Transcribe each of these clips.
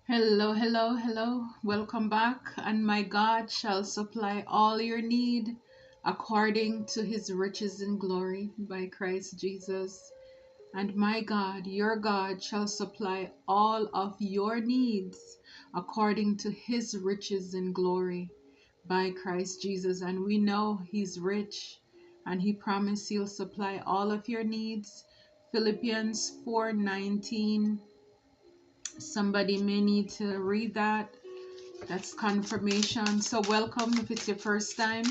Hello, hello, hello. Welcome back. And my God shall supply all your need according to his riches in glory by Christ Jesus. And my God, your God, shall supply all of your needs according to his riches in glory by Christ Jesus. And we know he's rich and he promised he'll supply all of your needs. Philippians 4:19. Somebody may need to read that. That's confirmation. So welcome if it's your first time.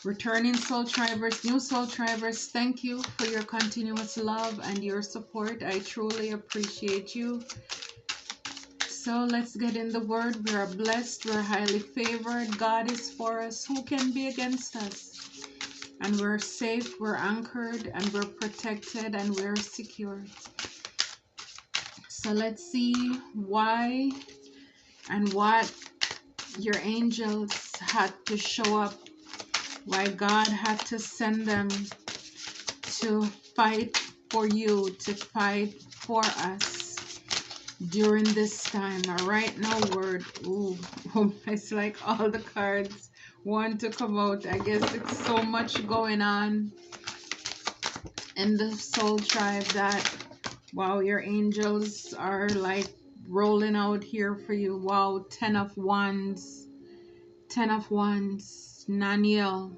Returning soul drivers, new soul drivers, thank you for your continuous love and your support. I truly appreciate you. So let's get in the word. We are blessed. We're highly favored. God is for us. Who can be against us? And we're safe. We're anchored and we're protected and we're secure. So let's see why and what your angels had to show up, why God had to send them to fight for you, to fight for us during this time. All right, now word. Ooh, it's like all the cards want to come out. I guess it's so much going on in the soul tribe that, wow, your angels are like rolling out here for you. Wow, 10 of Wands. 10 of Wands, Naniel,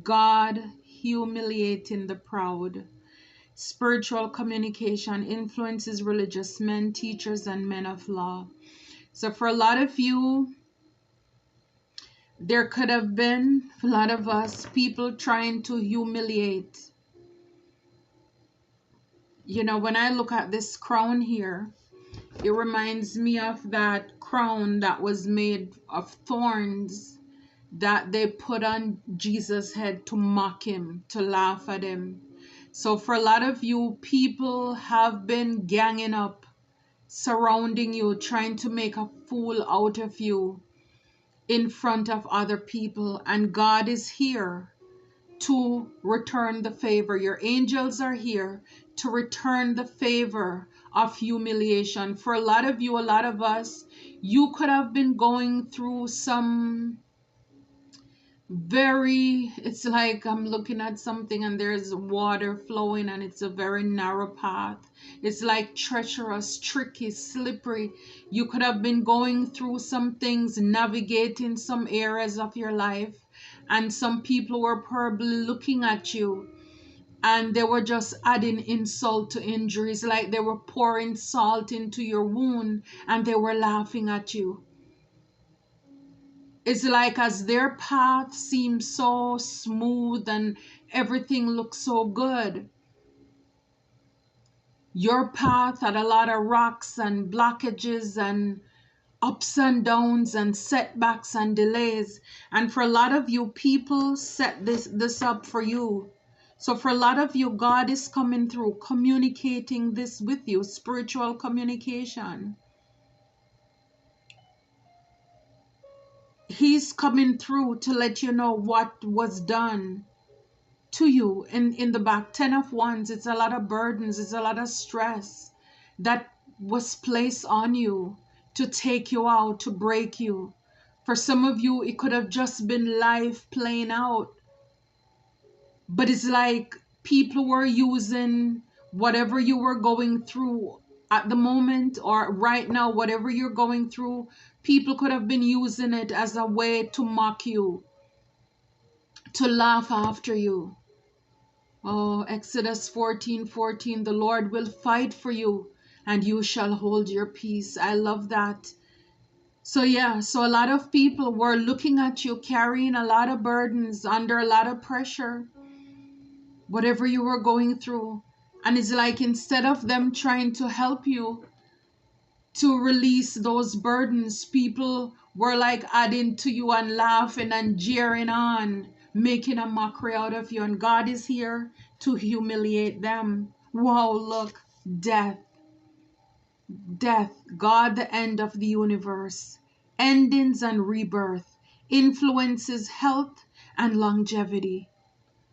God humiliating the proud. Spiritual communication influences religious men, teachers, and men of law. So for a lot of you, there could have been, a lot of us, people trying to humiliate. You know, when I look at this crown here, it reminds me of that crown that was made of thorns that they put on Jesus' head to mock him, to laugh at him. So for a lot of you, people have been ganging up, surrounding you, trying to make a fool out of you in front of other people. And God is here to return the favor. Your angels are here to return the favor of humiliation. For a lot of you, a lot of us, you could have been going through some it's like I'm looking at something and there's water flowing and it's a very narrow path. It's like treacherous, tricky, slippery. You could have been going through some things, navigating some areas of your life, and some people were probably looking at you and they were just adding insult to injuries, like they were pouring salt into your wound and they were laughing at you. It's like as their path seems so smooth and everything looks so good, your path had a lot of rocks and blockages and ups and downs and setbacks and delays. And for a lot of you, people set this up for you. So for a lot of you, God is coming through, communicating this with you, spiritual communication. He's coming through to let you know what was done to you in the back. 10 of Wands, it's a lot of burdens, it's a lot of stress that was placed on you to take you out, to break you. For some of you, it could have just been life playing out, but it's like people were using whatever you were going through at the moment or right now, whatever you're going through, people could have been using it as a way to mock you, to laugh after you. Oh, Exodus 14:14, the Lord will fight for you and you shall hold your peace. I love that. So yeah, so a lot of people were looking at you, carrying a lot of burdens, under a lot of pressure, whatever you were going through. And it's like instead of them trying to help you to release those burdens, people were like adding to you and laughing and jeering on, making a mockery out of you. And God is here to humiliate them. Wow, look, death, God, the end of the universe, endings and rebirth, influences health and longevity.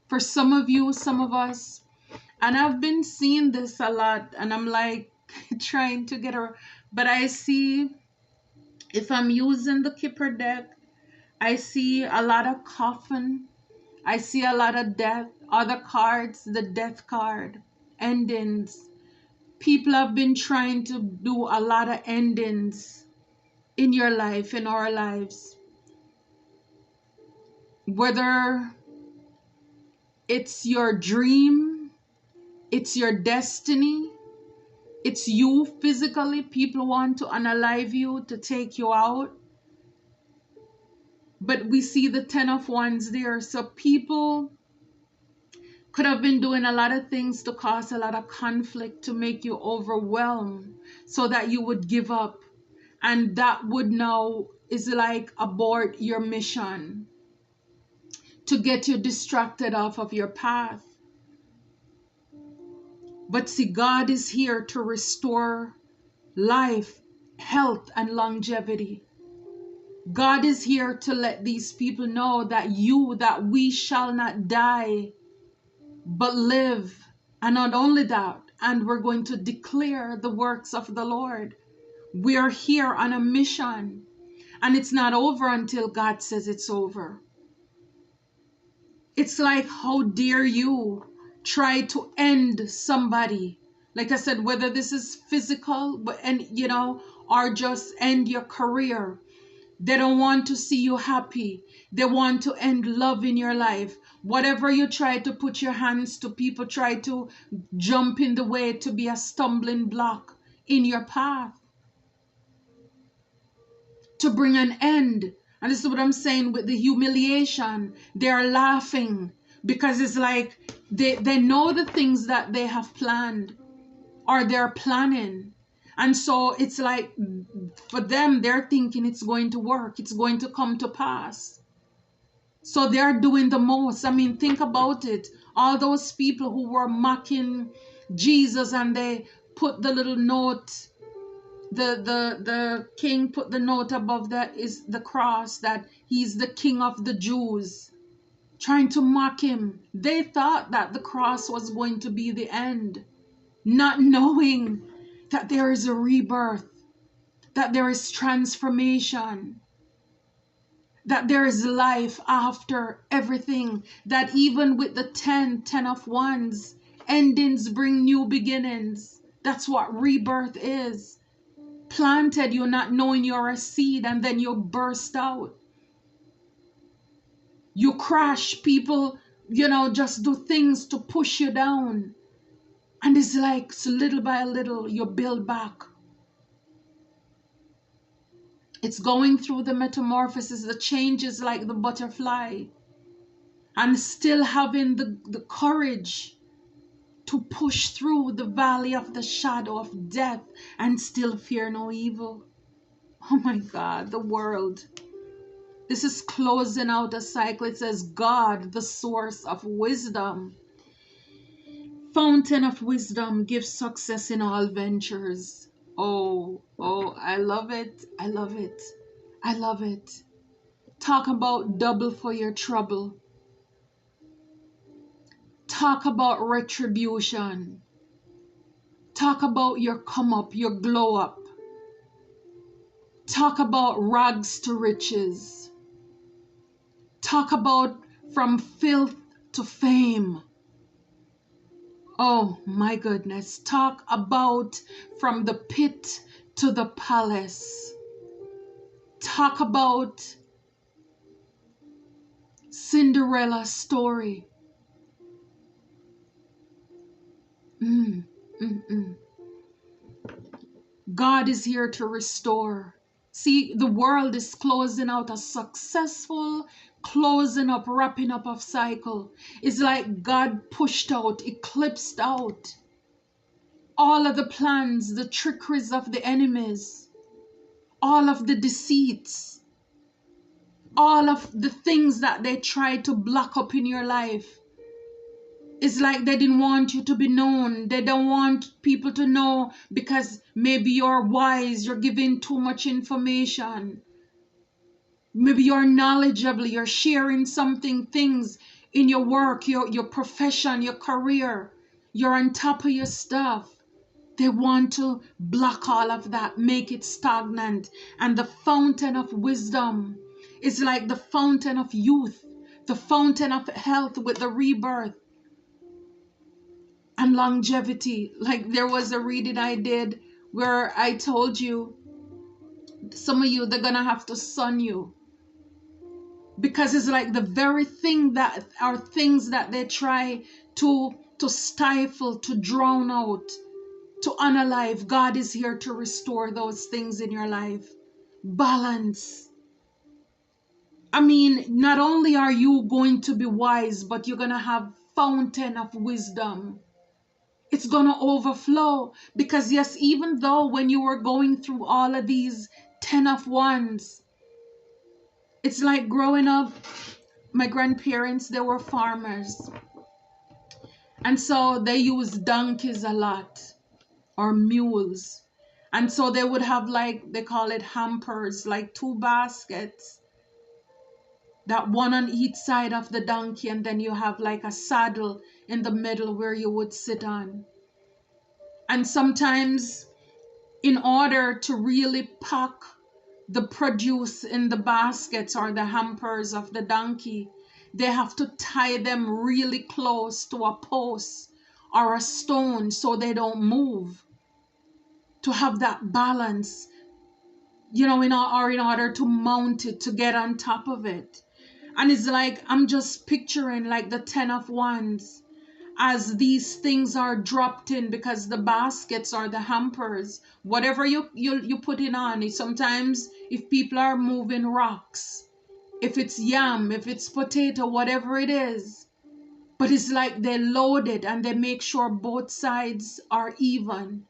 For some of you, some of us, and I've been seeing this a lot, and I'm like, trying to get her. But I see, if I'm using the Kipper deck, I see a lot of coffin. I see a lot of death. Other cards, the death card, endings. People have been trying to do a lot of endings in your life, in our lives. Whether it's your dream, it's your destiny, it's you physically, people want to unalive you, to take you out. But we see the 10 of Wands there. So people could have been doing a lot of things to cause a lot of conflict, to make you overwhelmed so that you would give up. And that would now is like abort your mission, to get you distracted off of your path. But see, God is here to restore life, health, and longevity. God is here to let these people know that we shall not die, but live. And not only that, and we're going to declare the works of the Lord. We are here on a mission, and it's not over until God says it's over. It's like, how dare you try to end somebody? Like I said, whether this is physical, or just end your career. They don't want to see you happy. They want to end love in your life. Whatever you try to put your hands to, people try to jump in the way, to be a stumbling block in your path, to bring an end. And this is what I'm saying with the humiliation. They are laughing because it's like they know the things that they have planned or they're planning. And so it's like, for them, they're thinking it's going to work. It's going to come to pass. So they're doing the most. I mean, think about it. All those people who were mocking Jesus, and they put the little note, the king put the note above that is the cross, that he's the king of the Jews, trying to mock him. They thought that the cross was going to be the end, not knowing that there is a rebirth, that there is transformation, that there is life after everything, that even with the 10 of Wands, endings bring new beginnings. That's what rebirth is. Planted, you not knowing you're a seed, and then you burst out. You crash, people, just do things to push you down. And it's like, so little by little, you build back. It's going through the metamorphosis, the changes like the butterfly, and still having the courage to push through the valley of the shadow of death and still fear no evil. Oh my God, the world. This is closing out a cycle. It says, God, the source of wisdom, fountain of wisdom, gives success in all ventures. Oh, I love it. I love it. I love it. Talk about double for your trouble. Talk about retribution. Talk about your come up, your glow up. Talk about rags to riches. Talk about from filth to fame. Oh my goodness. Talk about from the pit to the palace. Talk about Cinderella's story. God is here to restore. See, the world is closing out a successful closing up, wrapping up of cycle. It's like God pushed out, eclipsed out all of the plans, the trickeries of the enemies, all of the deceits, all of the things that they tried to block up in your life. It's like they didn't want you to be known. They don't want people to know because maybe you're wise, you're giving too much information. Maybe you're knowledgeable, you're sharing things in your work, your profession, your career. You're on top of your stuff. They want to block all of that, make it stagnant. And the fountain of wisdom is like the fountain of youth, the fountain of health with the rebirth and longevity. Like there was a reading I did where I told you, some of you, they're gonna have to sun you, because it's like the very thing that are things that they try to stifle, to drown out, to unalive. God is here to restore those things in your life. Balance. I mean, not only are you going to be wise, but you're gonna have fountain of wisdom. It's gonna overflow, because yes, even though when you were going through all of these 10 of wands, it's like growing up, my grandparents, they were farmers. And so they used donkeys a lot, or mules. And so they would have, like, they call it hampers, like 2 baskets, that one on each side of the donkey, and then you have like a saddle in the middle where you would sit on. And sometimes, in order to really pack the produce in the baskets or the hampers of the donkey, they have to tie them really close to a post or a stone so they don't move, to have that balance, you know, in order to mount it, to get on top of it. And it's like, I'm just picturing like the 10 of wands as these things are dropped in, because the baskets or the hampers, whatever you put in on it, sometimes if people are moving rocks, if it's yam, if it's potato, whatever it is, but it's like they load it and they make sure both sides are even.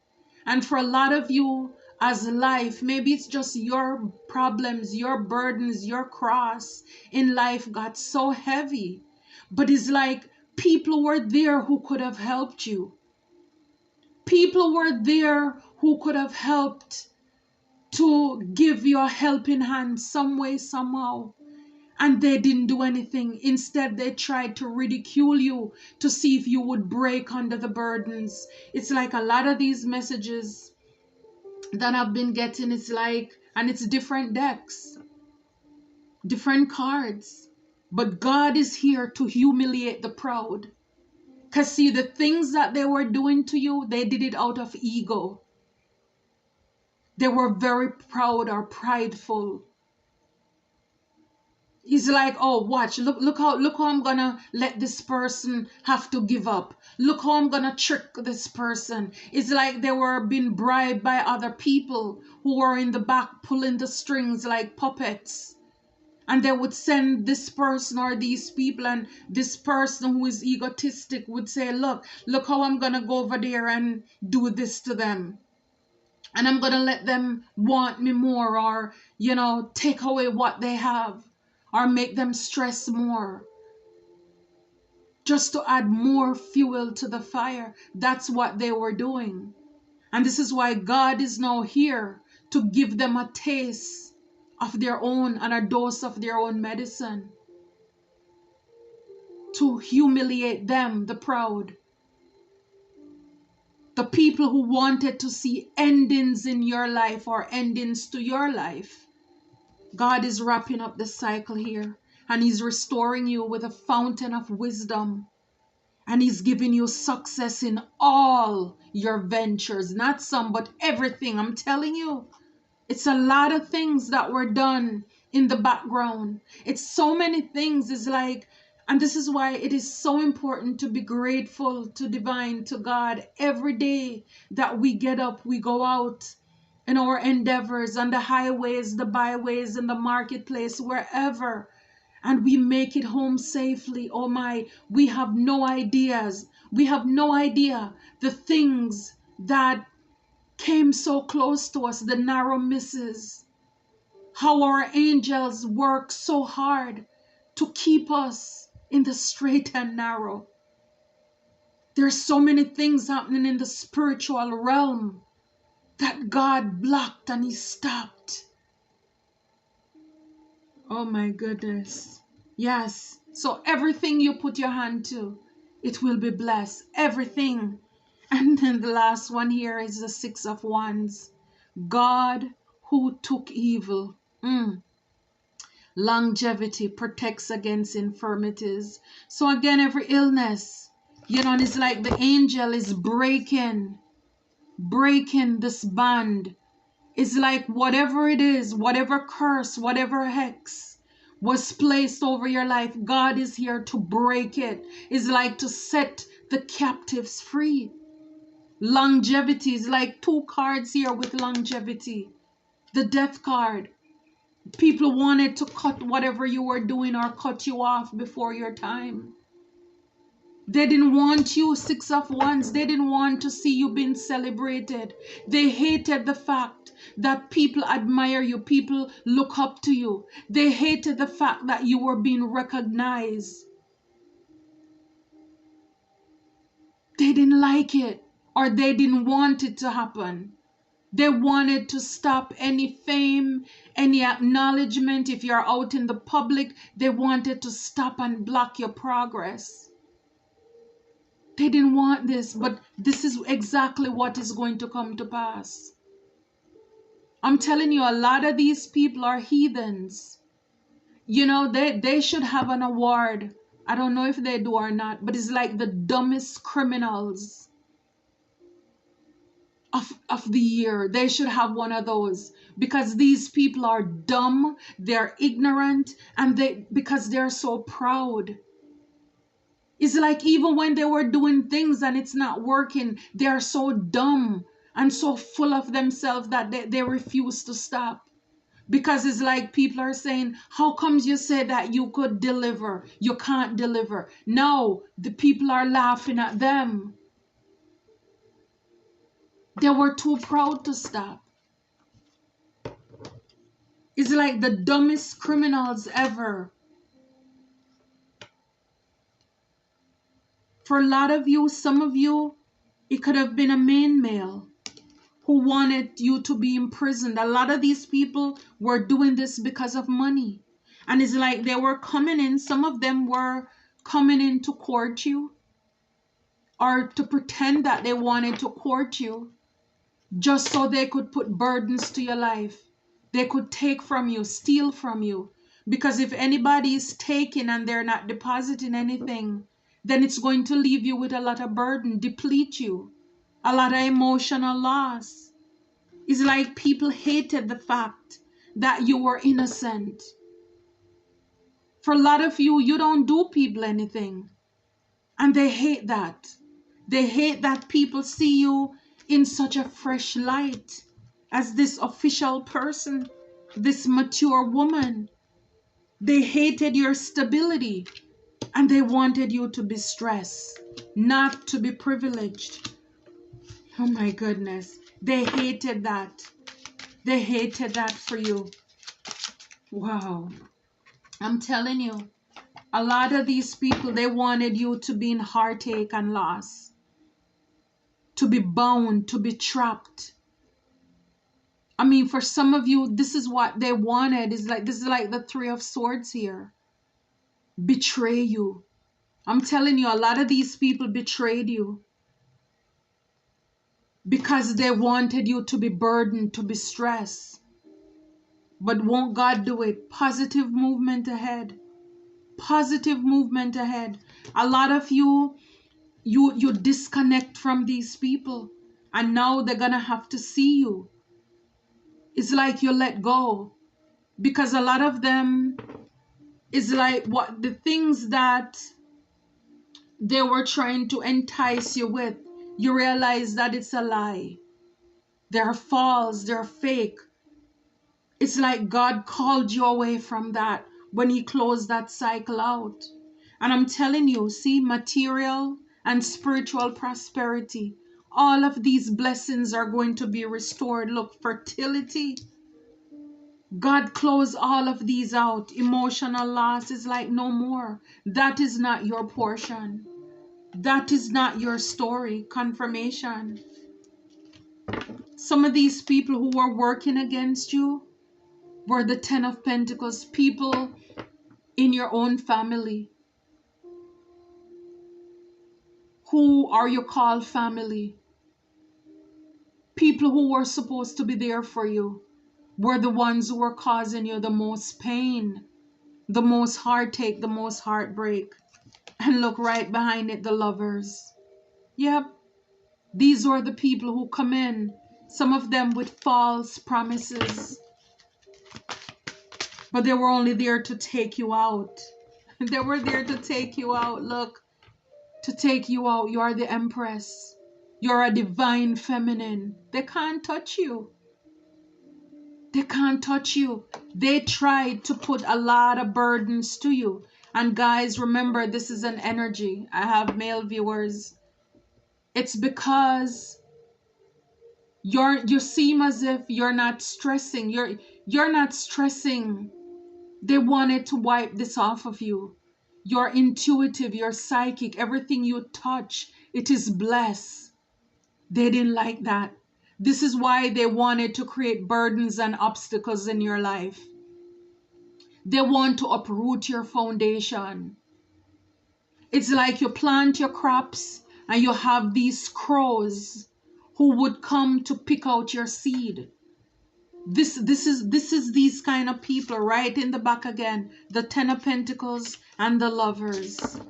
And for a lot of you, as life, maybe it's just your problems, your burdens, your cross in life got so heavy, but it's like people were there who could have helped you. People were there who could have helped to give you a helping hand some way, somehow. And they didn't do anything. Instead, they tried to ridicule you to see if you would break under the burdens. It's like a lot of these messages that I've been getting, it's like, and it's different decks, different cards. But God is here to humiliate the proud. Because see, the things that they were doing to you, they did it out of ego. They were very proud or prideful. He's like, oh, watch, look how I'm gonna let this person have to give up. Look how I'm gonna trick this person. It's like they were being bribed by other people who were in the back pulling the strings like puppets. And they would send this person or these people, and this person who is egotistic would say, look how I'm gonna go over there and do this to them. And I'm gonna let them want me more, or, you know, take away what they have, or make them stress more, just to add more fuel to the fire. That's what they were doing. And this is why God is now here to give them a taste of their own and a dose of their own medicine, to humiliate them, the proud, the people who wanted to see endings in your life or endings to your life. God is wrapping up the cycle here, and he's restoring you with a fountain of wisdom, and he's giving you success in all your ventures, not some, but everything. I'm telling you, it's a lot of things that were done in the background. It's so many things. It's like, and this is why it is so important to be grateful to divine, to God, every day that we get up, we go out in our endeavors on the highways, the byways, in the marketplace, wherever, and we make it home safely. Oh my, we have no ideas. We have no idea the things that came so close to us, the narrow misses, how our angels work so hard to keep us in the straight and narrow. There's so many things happening in the spiritual realm that God blocked and he stopped. Oh my goodness. Yes. So everything you put your hand to, it will be blessed. Everything. And then the last one here is the Six of Wands. God who took evil. Longevity protects against infirmities. So again, every illness, and it's like the angel is breaking this bond. It's like whatever it is, whatever curse, whatever hex was placed over your life, God is here to break it. It's like to set the captives free. Longevity is like 2 cards here with longevity. The Death card. People wanted to cut whatever you were doing or cut you off before your time. They didn't want you, Six of Wands. They didn't want to see you being celebrated. They hated the fact that people admire you, people look up to you. They hated the fact that you were being recognized. They didn't like it, or they didn't want it to happen. They wanted to stop any fame, any acknowledgement. If you're out in the public, they wanted to stop and block your progress. They didn't want this, but this is exactly what is going to come to pass. I'm telling you, a lot of these people are heathens. They should have an award. I don't know if they do or not, but it's like the dumbest criminals of the year. They should have one of those, because these people are dumb, they're ignorant, and because they're so proud. It's like even when they were doing things and it's not working, they're so dumb and so full of themselves that they refuse to stop. Because it's like people are saying, how comes you say that you could deliver? You can't deliver. No, the people are laughing at them. They were too proud to stop. It's like the dumbest criminals ever. For a lot of you, some of you, it could have been a main male who wanted you to be imprisoned. A lot of these people were doing this because of money. And it's like they were coming in, some of them were coming in to court you, or to pretend that they wanted to court you, just so they could put burdens to your life. They could take from you, steal from you. Because if anybody is taking and they're not depositing anything, then it's going to leave you with a lot of burden, deplete you, a lot of emotional loss. It's like people hated the fact that you were innocent. For a lot of you, you don't do people anything. And they hate that. They hate that people see you in such a fresh light as this official person, this mature woman. They hated your stability. And they wanted you to be stressed, not to be privileged. Oh my goodness. They hated that. They hated that for you. Wow. I'm telling you, a lot of these people, they wanted you to be in heartache and loss, to be bound, to be trapped. I mean, for some of you, this is what they wanted. This is like the Three of Swords here. Betray you. I'm telling you, a lot of these people betrayed you because they wanted you to be burdened, to be stressed. But won't God do it? Positive movement ahead. Positive movement ahead. A lot of you disconnect from these people, and now they're gonna have to see you. It's like you let go, because a lot of them is like what the things that they were trying to entice you with, you realize that it's a lie. They're false, they're fake. It's like God called you away from that when He closed that cycle out. And I'm telling you, see, material and spiritual prosperity, all of these blessings are going to be restored. Look, fertility. God closed all of these out. Emotional loss is like no more. That is not your portion. That is not your story. Confirmation. Some of these people who were working against you were the Ten of Pentacles, people in your own family. Who are you called family? People who were supposed to be there for you were the ones who were causing you the most pain, the most heartache, the most heartbreak. And look right behind it, the lovers. Yep, these were the people who come in, some of them with false promises, but they were only there to take you out. They were there to take you out. Look, to take you out. You are the empress. You're a divine feminine. They can't touch you. They can't touch you. They tried to put a lot of burdens to you. And guys, remember, this is an energy. I have male viewers. It's because you seem as if you're not stressing. You're not stressing. They wanted to wipe this off of you. You're intuitive, you're psychic. Everything you touch, it is blessed. They didn't like that. This is why they wanted to create burdens and obstacles in your life. They want to uproot your foundation. It's like you plant your crops and you have these crows who would come to pick out your seed. This is these kind of people right in the back again. The Ten of Pentacles and the lovers.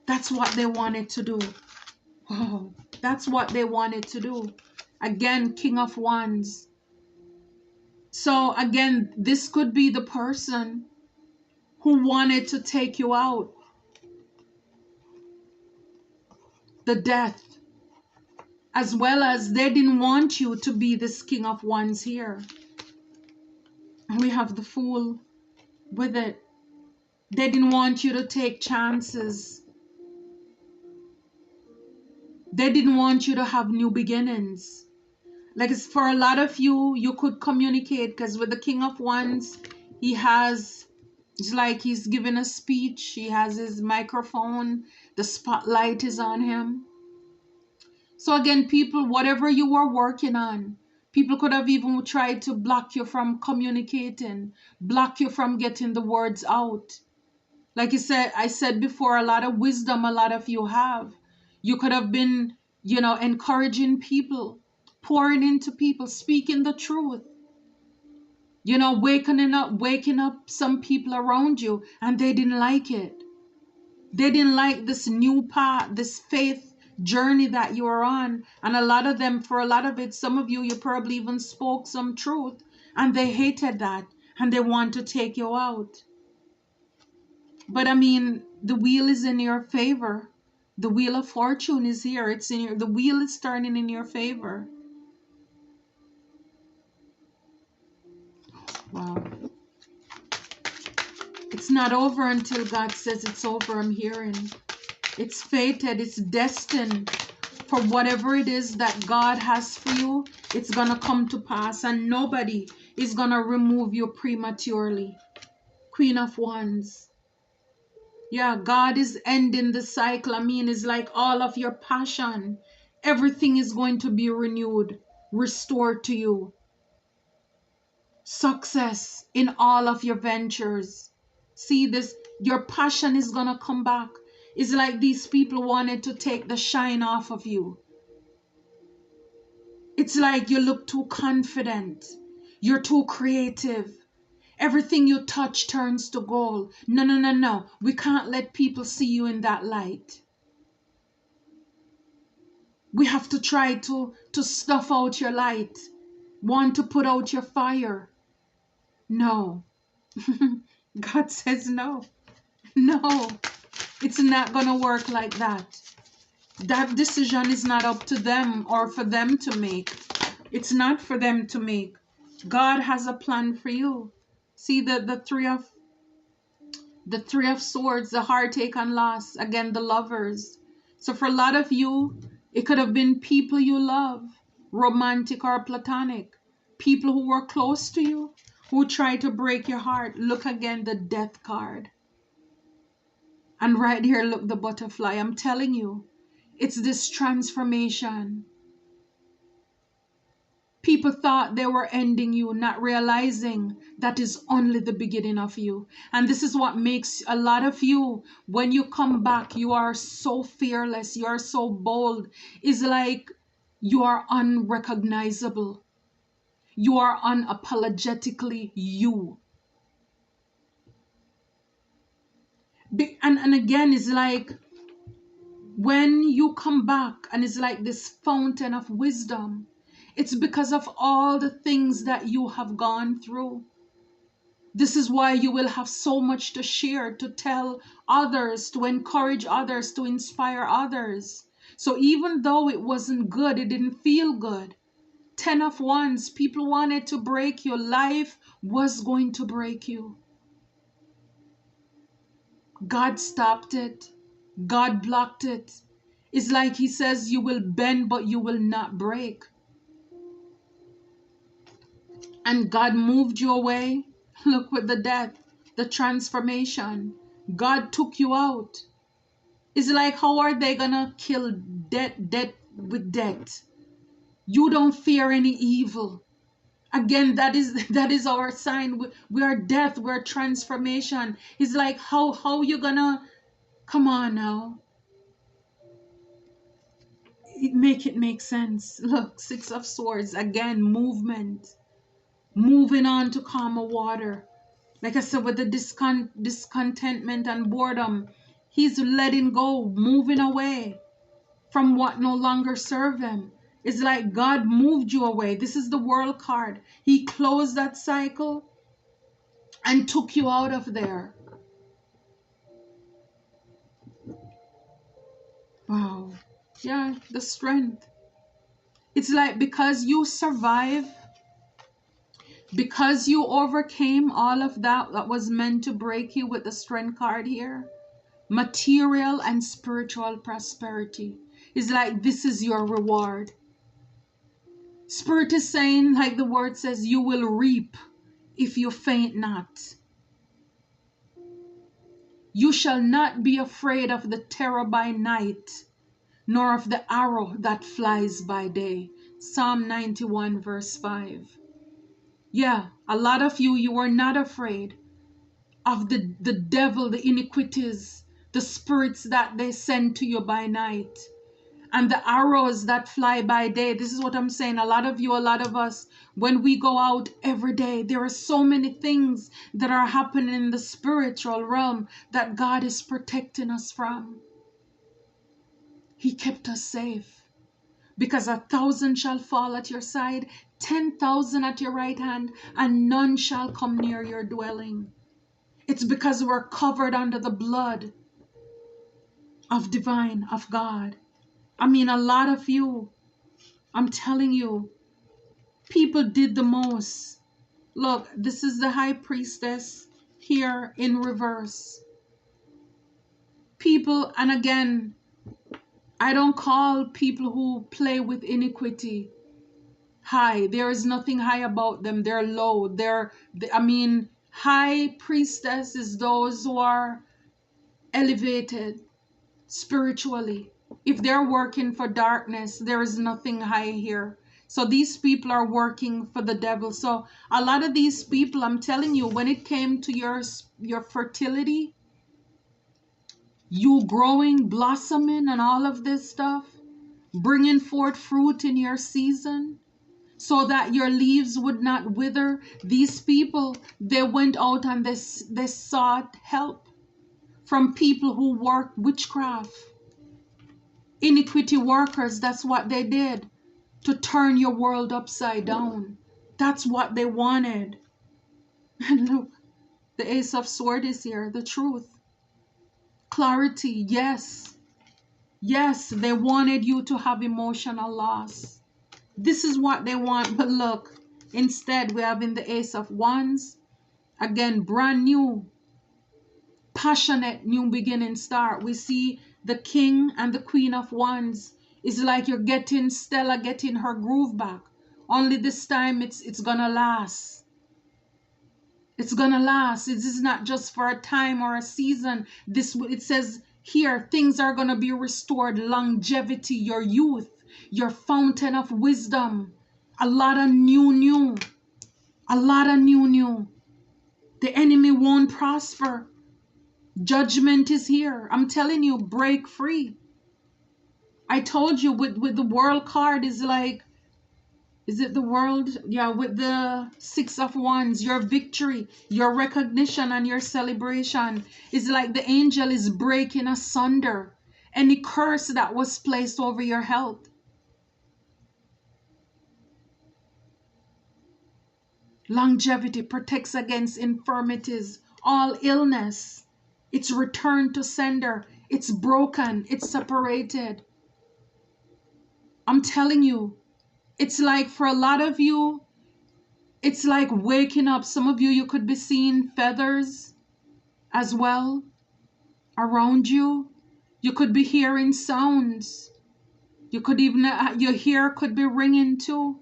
That's what they wanted to do. Oh, that's what they wanted to do. Again, King of Wands. So again, this could be the person who wanted to take you out. The Death. As well as they didn't want you to be this King of Wands here. And we have the Fool with it. They didn't want you to take chances. They didn't want you to have new beginnings. Like it's for a lot of you, you could communicate because with the King of Wands, it's like he's giving a speech. He has his microphone. The spotlight is on him. So again, people, whatever you were working on, people could have even tried to block you from communicating, block you from getting the words out. Like I said before, a lot of wisdom a lot of you have. You could have been, encouraging people, pouring into people, speaking the truth. Waking up some people around you, and they didn't like it. They didn't like this new path, this faith journey that you are on. And a lot of them, for a lot of it, some of you probably even spoke some truth, and they hated that, and they want to take you out. But I mean, the wheel is in your favor. The wheel of fortune is here. The wheel is turning in your favor. Wow. It's not over until God says it's over, I'm hearing. It's fated, it's destined for whatever it is that God has for you. It's going to come to pass, and nobody is going to remove you prematurely. Queen of Wands. Yeah, God is ending the cycle. I mean, it's like all of your passion. Everything is going to be renewed, restored to you. Success in all of your ventures. See this, your passion is going to come back. It's like these people wanted to take the shine off of you. It's like you look too confident. You're too creative. Everything you touch turns to gold. No, no, no, no. We can't let people see you in that light. We have to try to snuff out your light. Want to put out your fire. No. God says no. No. It's not going to work like that. That decision is not up to them or for them to make. It's not for them to make. God has a plan for you. See the three of swords, the heartache and loss, again the lovers. So for a lot of you, it could have been people you love, romantic or platonic, people who were close to you, who tried to break your heart. Look again, the Death card. And right here, look, the butterfly. I'm telling you, it's this transformation. People thought they were ending you, not realizing that is only the beginning of you. And this is what makes a lot of you, when you come back, you are so fearless, you are so bold. It's like You are unrecognizable. You are unapologetically you. And again, it's like when you come back and it's like this fountain of wisdom, it's because of all the things that you have gone through. This is why you will have so much to share, to tell others, to encourage others, to inspire others. So even though it wasn't good, it didn't feel good. 10 of Wands, people wanted to break you. Life was going to break you. God stopped it. God blocked it. It's like he says you will bend, but you will not break. And God moved you away. Look with the death, the transformation. God took you out. It's like, how are they gonna kill death with death? You don't fear any evil. Again, that is our sign. We are death, we're transformation. It's like, how you gonna, come on now. Make it make sense. Look, 6 of Swords, again, movement. Moving on to calmer water. Like I said, with the discontentment and boredom, he's letting go, moving away from what no longer serve him. It's like God moved you away. This is the World card. He closed that cycle and took you out of there. Wow. Yeah, the strength. It's like because you survive, because you overcame all of that was meant to break you with the strength card here, material and spiritual prosperity. It's like this is your reward. Spirit is saying, like the word says, you will reap if you faint not. You shall not be afraid of the terror by night, nor of the arrow that flies by day. Psalm 91 verse 5. Yeah, a lot of you were not afraid of the devil, the iniquities, the spirits that they send to you by night, and the arrows that fly by day. This is what I'm saying. A lot of you, a lot of us, when we go out every day, there are so many things that are happening in the spiritual realm that God is protecting us from. He kept us safe. Because 1,000 shall fall at your side, 10,000 at your right hand, and none shall come near your dwelling. It's because we're covered under the blood of divine, of God. I mean, a lot of you, I'm telling you, people did the most. Look, this is the high priestess here in reverse. People, and again, I don't call people who play with iniquity high. There is nothing high about them. They're low. High priestess is those who are elevated spiritually. If they're working for darkness, there is nothing high here. So these people are working for the devil. So a lot of these people, I'm telling you, when it came to your fertility, you growing, blossoming, and all of this stuff, bringing forth fruit in your season, so that your leaves would not wither. These people, they went out and they sought help from people who work witchcraft. Iniquity workers, that's what they did, to turn your world upside down. That's what they wanted. And look, the Ace of Swords is here, the truth. Clarity, yes. Yes, they wanted you to have emotional loss. This is what they want, but look, instead we have in the Ace of Wands, again, brand new, passionate new beginning start. We see the King and the Queen of Wands. It's like you're getting Stella getting her groove back. Only this time it's gonna last. It's gonna last. This is not just for a time or a season. It says here, things are gonna be restored. Longevity, your youth, your fountain of wisdom. A lot of new. A lot of new. The enemy won't prosper. Judgment is here. I'm telling you, break free. I told you with the world card is like, is it the world? Yeah, with the Six of Wands, your victory, your recognition, and your celebration is like the angel is breaking asunder any curse that was placed over your health. Longevity protects against infirmities, all illness. It's returned to sender. It's broken. It's separated. I'm telling you, it's like for a lot of you, it's like waking up. Some of you, you could be seeing feathers as well around you. You could be hearing sounds. You could even, your ear could be ringing too.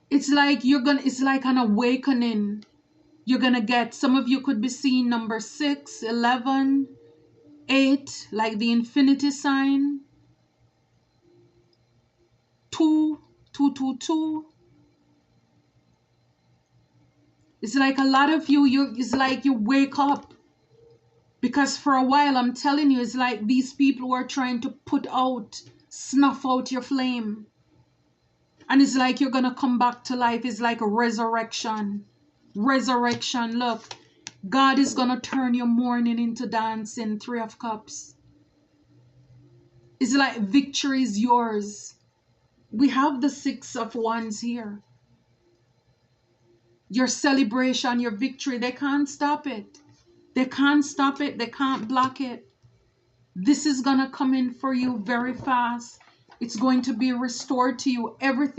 It's like it's like an awakening. You're gonna get, some of you could be seeing number 6, 11, 8, like the infinity sign, 2, 2, 2, 2. It's like a lot of you, it's like you wake up. Because for a while, I'm telling you, it's like these people were trying to snuff out your flame. And it's like you're gonna come back to life. It's like a resurrection. Resurrection. Look, God is gonna turn your mourning into dancing. 3 of Cups. It's like victory is yours. We have the 6 of Wands here. Your celebration, your victory, they can't stop it. They can't stop it. They can't block it. This is gonna come in for you very fast. It's going to be restored to you. Everything